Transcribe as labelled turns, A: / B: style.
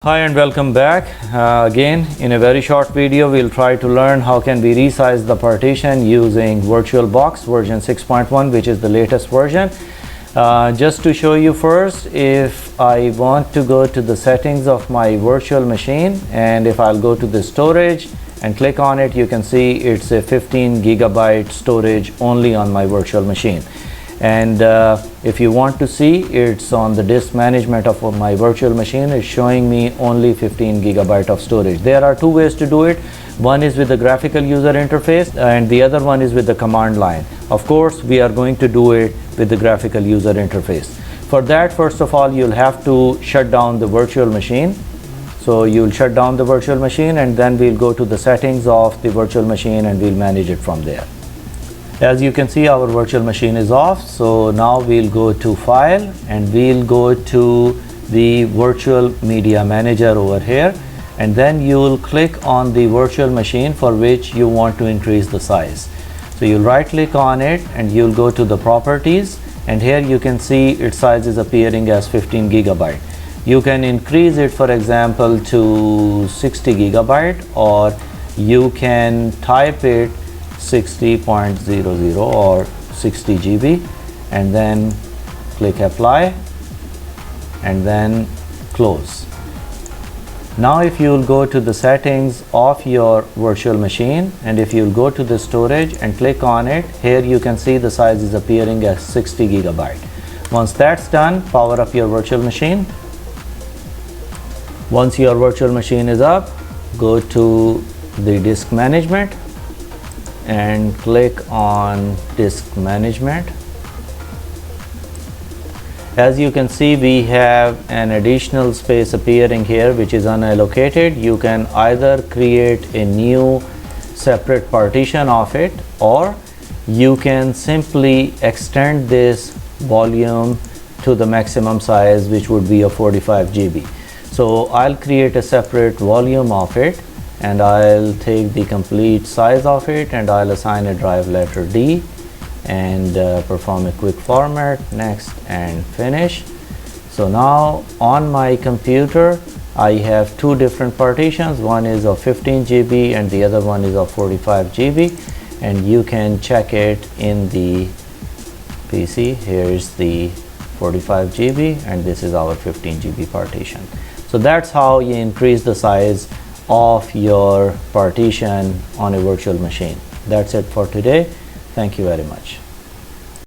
A: Hi and welcome back. Again, in a very short video, we'll try to learn how can we resize the partition using VirtualBox version 6.1, which is the latest version. Just to show you first, if I want to go to the settings of my virtual machine, and if I'll go to the storage and click on it, you can see it's a 15 gigabyte storage only on my virtual machine. And if you want to see, it's on the disk management of my virtual machine. It's showing me only 15 gigabyte of storage. There are two ways to do it. One is with the graphical user interface and the other one is with the command line. Of course, we are going to do it with the graphical user interface. For that, first of all, you'll have to shut down the virtual machine. So you'll shut down the virtual machine and then we'll go to the settings of the virtual machine and we'll manage it from there. As you can see, our virtual machine is off. So now we'll go to File and we'll go to the Virtual Media Manager over here. And then you'll click on the virtual machine for which you want to increase the size. So you'll right click on it and you'll go to the Properties. And here you can see its size is appearing as 15 gigabyte. You can increase it, for example, to 60 gigabyte, or you can type it 60.00 or 60 GB and then click apply and then close. Now if you'll go to the settings of your virtual machine and if you'll go to the storage and click on it, here you can see the size is appearing as 60 gigabyte. Once that's done, power up your virtual machine. Once your virtual machine is up, go to the disk management and click on disk management. As you can see, we have an additional space appearing here which is unallocated. You can either create a new separate partition of it, or you can simply extend this volume to the maximum size, which would be a 45 GB. So I'll create a separate volume of it and I'll take the complete size of it and I'll assign a drive letter D and perform a quick format, next, and finish. So now on my computer I have two different partitions. One is of 15 GB and the other one is of 45 GB, and you can check it in the PC. Here is the 45 GB and this is our 15 GB partition. So that's how you increase the size of your partition on a virtual machine. That's it for today. Thank you very much.